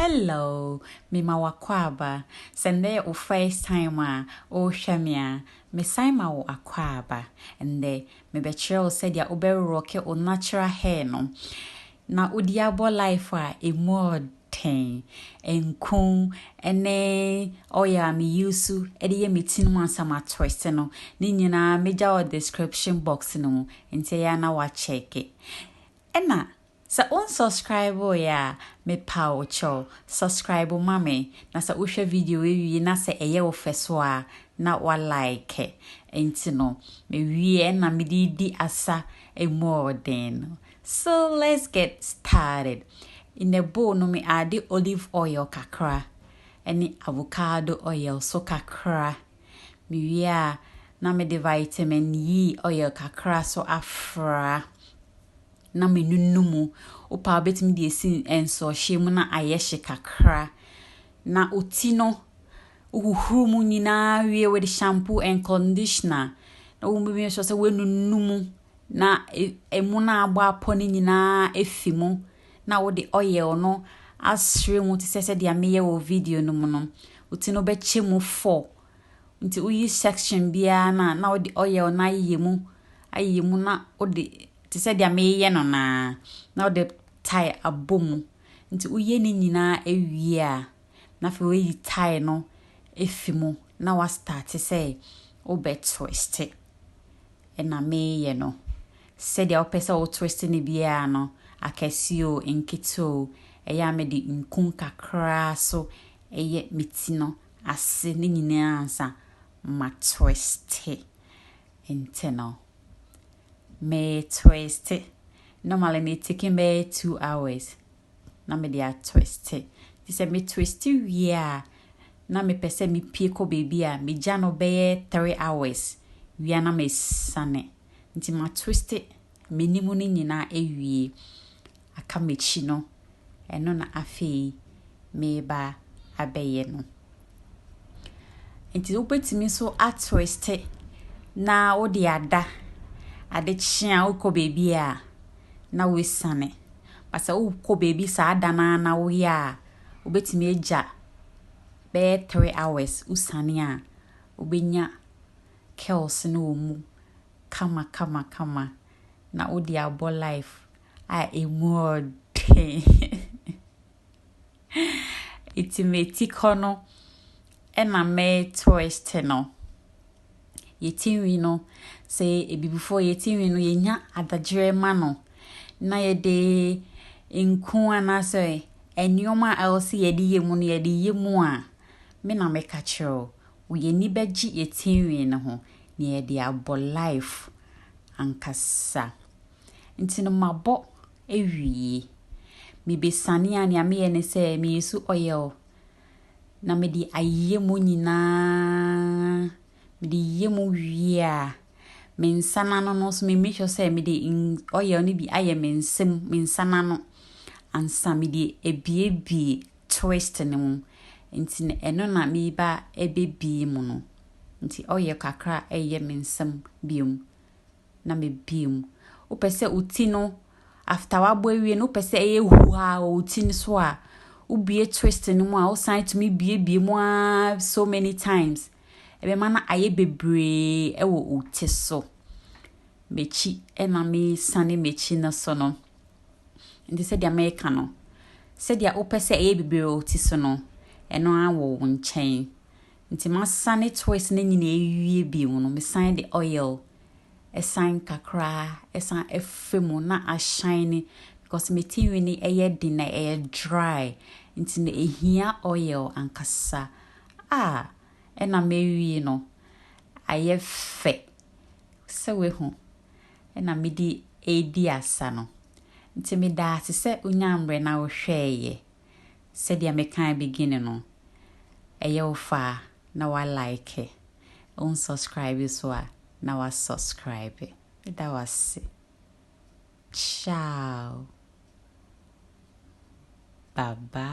Hello, Mima Wakwaba. Sende o first time o shamia. Me saima o akwaba. And me betrayal said ya ube roke o natural hair no. Na udiabo life e more ten. Enkun ene oya mi yusu edi ye metin mansa ma twist no. Ni nyina meja o description box no. Nti ya na wa check it. Ena sa unsubscribe ya me pa ocho subscribe mame na sa uhwe video wi na se eye wo feso a na wa like enti no me wie na me di asa e more than. So let's get started. In the bowl no me add olive oil kakra any avocado oil so kakra me wie na me the vitamin E oil kakra so afra na menunumu opa betimi de esi enso hye na ayehye kakra na oti no uhuhuru mu nyina wie with shampoo and conditioner na wo mbemi so se wenunumu na emu na agba aponi nyina efimu na wo de oil no asre mu ti se de ameye wo video no mu no oti no be chemu 4 nti uyi section bia na wo de oil na ayemu na wo de ti se dia meye no na o de tie abomu nti uye ni nyina ewie a na fe we tie no efimu na wa start say o be twist e na meye no se dia o pesa o twist ni bia no akasio enkito eya me di nkun kakra so eye mitino ase ni nyina ansa ma twist inteno me twist it. Normally me taking me 2 hours. Na me dia twist it. Ti se me twist it na me pese me pie ko baby a me jano be 3 hours. Wia na me sane. Nti ma twist it me nimu ni nyina ewie. Aka me chi no. Eno na afei me ba abeye no. Nti obetimi so a twist it na wo de ada adechia uko baby a na wesane basa uko baby sa adana na wo ya obetimi eja be 3 hours usane a obenya chaos no mu kama na odi abo life a emu itimeti kono ena me twist no yetinwi no say ebi before yetinwi no yenya adagire ma no na yede nkun anase enioma else yede yemu no yede yemu a me na me ka chiro wo yeni beji yetinwi no ho na yede abo life ankasa ntino mabo ewie me besane a ne me ne say me yesu oil na me di ayemu nyina me di yemu wie a me nsana no so me make sure say me di oil ni bi aye me nsem me nsana no ansa me di ebie twist ne mu nti ne eno na me ba ebebie mu no nti oil kakra eye me nsem biom na me biom o pese uti no after wa bo wie no pese eye hu a uti ni so a ubie twist ne mu a o sign to me bie mu a so many times ebe mana aye bebre ewo uti so mechi ena me sane mechi na so no ndi se dia meka no se dia opese aye bebre uti so no eno awo nchen nti ma sane twist na nyina ewie bi mu no me sign the oil e sign kakra e sign efemu na a shine because me tinwi ni eye din na eye dry nti na ehia oil ankasa ena mewie no aye fe se we hu ena medi edi asa no nti me da se unyambre na wo hweye se dia me kan begin no eye wo fa na wa like unsubscribe so na wa subscribe that was it. Ciao, bye bye.